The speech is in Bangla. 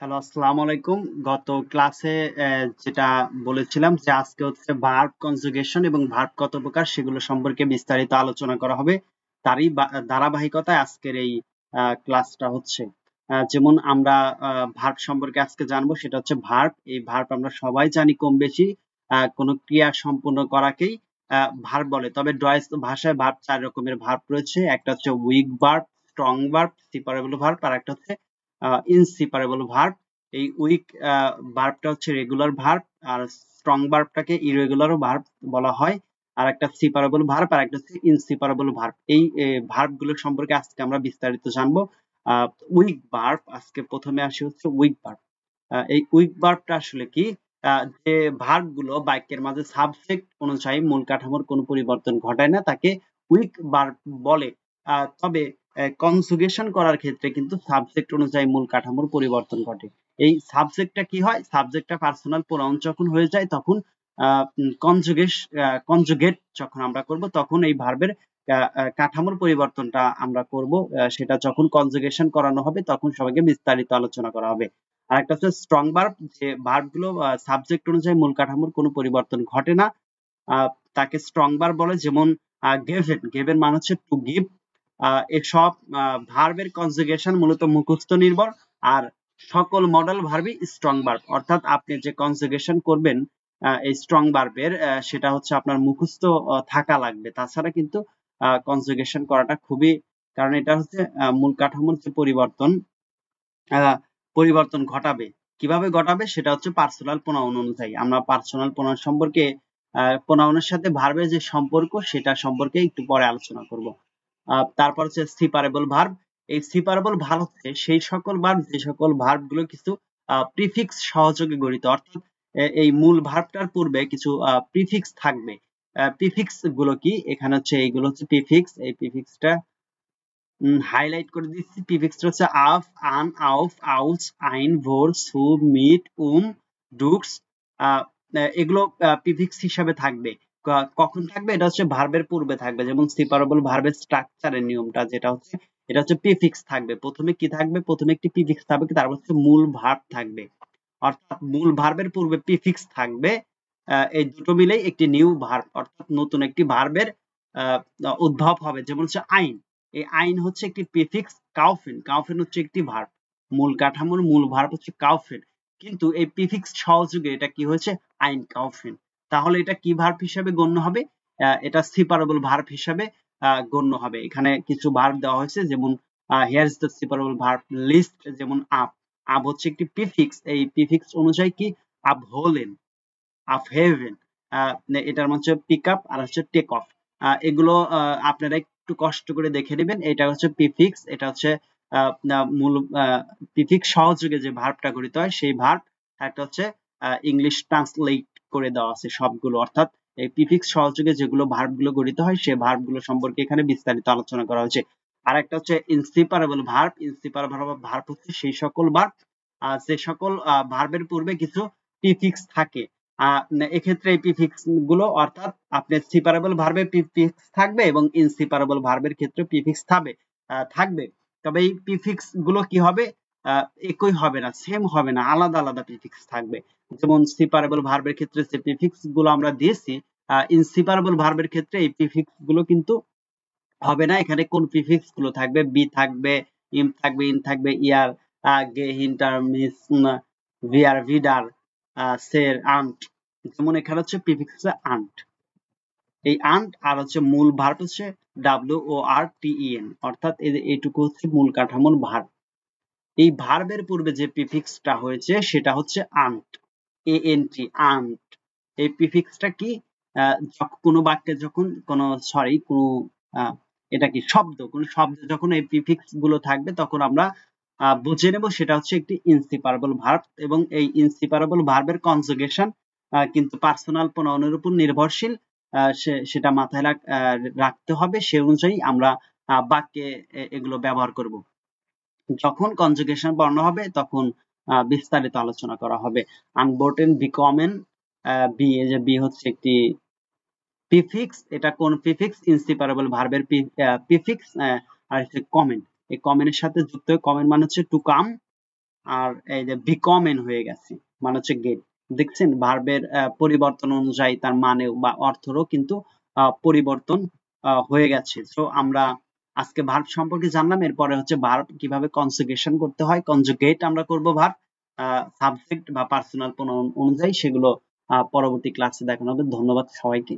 হ্যালো, আসসালামু আলাইকুম। গত ক্লাসে যেটা বলেছিলাম যে আজকে হচ্ছে ভার্ব কনজুগেশন এবং ভার্ব কত প্রকার সেগুলো সম্পর্কে বিস্তারিত আলোচনা করা হবে। তারই ধারাবাহিকতায় আজকের এই ক্লাসটা হচ্ছে। যেমন আমরা ভার্ব সম্পর্কে আজকে জানবো, সেটা হচ্ছে ভার্ব। এই ভার্ব আমরা সবাই জানি কম বেশি। কোনো ক্রিয়া সম্পূর্ণ করাকেই ভার্ব বলে। তবে ডয়েস ভাষায় ভার্ব 4 রকমের ভার্ব রয়েছে। একটা হচ্ছে weak verb, strong verb, separable verb, আর একটা হচ্ছে ইনসিপারেবল ভার্ব। এই উইক ভার্বটা হচ্ছে রেগুলার ভার্ব, আর স্ট্রং ভার্বটাকে ইরেগুলার ভার্ব বলা হয়। আর একটা সিপারেবল ভার্ব, আর একটা হচ্ছে ইনসিপারেবল ভার্ব। এই ভার্ব গুলো সম্পর্কে আজকে আমরা বিস্তারিত জানবো। উইক ভার্ব, আজকে প্রথমে আসি হচ্ছে উইক ভার্ব। এই উইক ভার্বটা আসলে কি? যে ভার্ব গুলো বাক্যের মাঝে সাবজেক্ট অনুযায়ী মূল কাঠামোর কোনো পরিবর্তন ঘটায় না, তাকে উইক ভার্ব বলে। তবে কনজুগেশন করার ক্ষেত্রে কিন্তু সাবজেক্ট অনুযায়ী মূল কাঠামোর পরিবর্তন ঘটে। এই সাবজেক্টটা কি হয়? সাবজেক্টটা পার্সোনাল প্রোনাউন যখন হয়ে যায় তখন কনজুগেট যখন আমরা করব তখন এই ভার্বের কাঠামোর পরিবর্তনটা আমরা করব। সেটা যখন কনজুগেশন করানো হবে তখন সবাইকে বিস্তারিত আলোচনা করা হবে। আরেকটা হচ্ছে স্ট্রং ভার্ব, যে ভার্ব গুলো সাবজেক্ট অনুযায়ী মূল কাঠামোর কোনো পরিবর্তন ঘটে না, তাকে স্ট্রং ভার্ব বলে। যেমন গেভেন, গেভেন মানে হচ্ছে টু গিভ। এসব ভার্বের কনজুগেশন মূলত মুখস্থ নির্ভর, আর সকল মডেল ভার্বই স্ট্রং ভার্ব। অর্থাৎ আপনি যে কনজুগেশন করবেন এই স্ট্রং ভার্বের, সেটা হচ্ছে আপনার মুখস্থ থাকা লাগবে, তাছাড়া কিন্তু কনজুগেশন করাটা খুবই, কারণ এটা হচ্ছে মূল কাঠামোর যে পরিবর্তন ঘটাবে। কিভাবে ঘটাবে সেটা হচ্ছে পার্সোনাল প্রোনাউন অনুযায়ী। আমরা পার্সোনাল প্রোনাউন সম্পর্কে, প্রোনাউনের সাথে ভার্বের যে সম্পর্ক সেটা সম্পর্কে একটু পরে আলোচনা করব। তারপর হচ্ছে সিপারেবল ভার্ব। এই সিপারেবল ভার্ব হচ্ছে সেই সকল ভার্ব যে সকল ভার্ব গুলো কিছু প্রিফিক্স সহযোগে গঠিত। অর্থাৎ এই মূল ভার্বটার পূর্বে কিছু প্রিফিক্স থাকবে। প্রিফিক্স গুলো কি? এখানে হচ্ছে এইগুলো হচ্ছে প্রিফিক্স। এই প্রিফিক্সটা হাইলাইট করে দিচ্ছি। প্রিফিক্সটা হচ্ছে আফ, আন, আউফ, আউস, আইন, ভোর, সু, মিট, ডুকস। এগুলো প্রিফিক্স হিসাবে থাকবে। কখন থাকবে? এটা হচ্ছে ভার্বের পূর্বে থাকবে। যেমন সিপারেবল ভার্বের স্ট্রাকচারের নিয়মটা যেটা হচ্ছে, এটা হচ্ছে প্রিফিক্স থাকবে। প্রথমে কি থাকবে? প্রথমে একটি প্রিফিক্স থাকবে, তারপর হচ্ছে মূল ভার্ব থাকবে। অর্থাৎ মূল ভার্বের পূর্বে প্রিফিক্স থাকবে। এই দুটো মিলেই একটি নিউ ভার্ব, অর্থাৎ নতুন একটি ভার্বের উদ্ভব হবে। যেমন হচ্ছে আইন। এই আইন হচ্ছে একটি প্রিফিক্স। কাউফেন, কাউফেন হচ্ছে একটি ভার্ব। মূল কাঠামোর মূল ভার্ব হচ্ছে কাউফেন, কিন্তু এই প্রিফিক্স সহযোগে এটা কি হয়েছে? আইন কাউফেন। তাহলে এটা কি ভার্ব হিসাবে গণ্য হবে? এটা সিপারেবল ভার্ব হিসাবে গণ্য হবে। এখানে কিছু ভার্ব দেওয়া হয়েছে, যেমন here is the separable verb list. যেমন আপ, আপ হচ্ছে একটি প্রিফিক্স। এই প্রিফিক্স অনুযায়ী কি? আপ হোলেন, আপ হেভেন। এটার হচ্ছে পিক আপ আর হচ্ছে টেক অফ। এগুলো আপনারা একটু কষ্ট করে দেখে নেবেন। এটা হচ্ছে প্রিফিক্স, এটা হচ্ছে মূল প্রিফিক্স সহযোগে যে ভার্বটা গঠিত হয় সেই ভার্ব। একটা হচ্ছে ইংলিশ ট্রান্সলেট করে দেওয়া আছে সবগুলো। অর্থাৎ এই প্রিফিক্স সহযোগে যেগুলো ভার্ব গুলো গঠিত হয় সেই ভার্ব গুলো সম্পর্কে এখানে বিস্তারিত আলোচনা করা হয়েছে। আর একটা হচ্ছে ইনসিপারেবল ভার্ব। ইনসিপারেবল ভার্ব হচ্ছে সেই সকল ভার্ব যে সকল ভার্বের পূর্বে কিছু প্রিফিক্স থাকে। এক্ষেত্রে এই প্রিফিক্স গুলো, অর্থাৎ আপনার সিপারেবল ভার্বে প্রিফিক্স থাকবে এবং ইনসিপারেবল ভার্বের ক্ষেত্রে প্রিফিক্স থাকবে। তবে এই প্রিফিক্স গুলো কি হবে? একই হবে না, সেম হবে না, আলাদা আলাদা প্রিফিক্স থাকবে। যেমন সিপারেবল ভার্বের ক্ষেত্রে যে প্রিফিক্স গুলো আমরা দিয়েছি, ইনসিপারেবল ভার্বের ক্ষেত্রে এই প্রিফিক্স গুলো কিন্তু হবে না। এখানে কোন প্রিফিক্স গুলো থাকবে? বি থাকবে, ইম থাকবে, ইন থাকবে, ইয়ার, গে, হিন্টার, মিস, ভিয়ার, ভিডার, সের, আন্ট। যেমন এখানে হচ্ছে প্রিফিক্স হচ্ছে আন্ট। এই আন্ট আর হচ্ছে মূল ভার্ব হচ্ছে WORTEN, অর্থাৎ এইটুকু হচ্ছে মূল কাঠামোর ভার্ব। এই ভার্বের পূর্বে যে প্রিফিক্সটা হয়েছে সেটা হচ্ছে আন্ট, ANT, আন্ট। এই প্রিফিক্সটা কি? কোনো বাক্যে যখন কোনো, সরি, কোনো এটা কি শব্দ, কোন শব্দে যখন এই প্রিফিক্স গুলো থাকবে তখন আমরা বুঝে নেব সেটা হচ্ছে একটি ইনসিপারেবল ভার্ব। এবং এই ইনসিপারেবল ভার্বের কনজুগেশন কিন্তু পার্সোনাল প্রোনাউনের উপর নির্ভরশীল। সেটা মাথায় রাখতে হবে। সে অনুযায়ী আমরা বাক্যে এগুলো ব্যবহার করব। যখন কনজুগেশন বর্ণ হবে তখন বিস্তারিত আলোচনা করা হবে। আনবোর্টেন, বিকমেন, বি, এই যে বি হচ্ছে একটি প্রিফিক্স। এটা কোন প্রিফিক্স? ইনসিপারেবল ভার্বের প্রিফিক্স। আর হচ্ছে কমেন, এই কমেনের সাথে যুক্ত হয়। কমেন মানে হচ্ছে টু কাম, আর এই যে বিকমেন হয়ে গেছে মানে হচ্ছে গেট। দেখছেন ভার্বের পরিবর্তন অনুযায়ী তার মানেও বা অর্থেরও কিন্তু পরিবর্তন হয়ে গেছে। সো আমরা আজকে ভার্ব সম্পর্কে জানলাম। এরপরে হচ্ছে ভার্ব কিভাবে কনজুগেশন করতে হয়, কনজুগেট আমরা করব ভার্ব সাবজেক্ট বা পার্সোনাল প্রোনাউন অনুযায়ী, সেগুলো পরবর্তী ক্লাসে দেখানো হবে। ধন্যবাদ সবাইকে।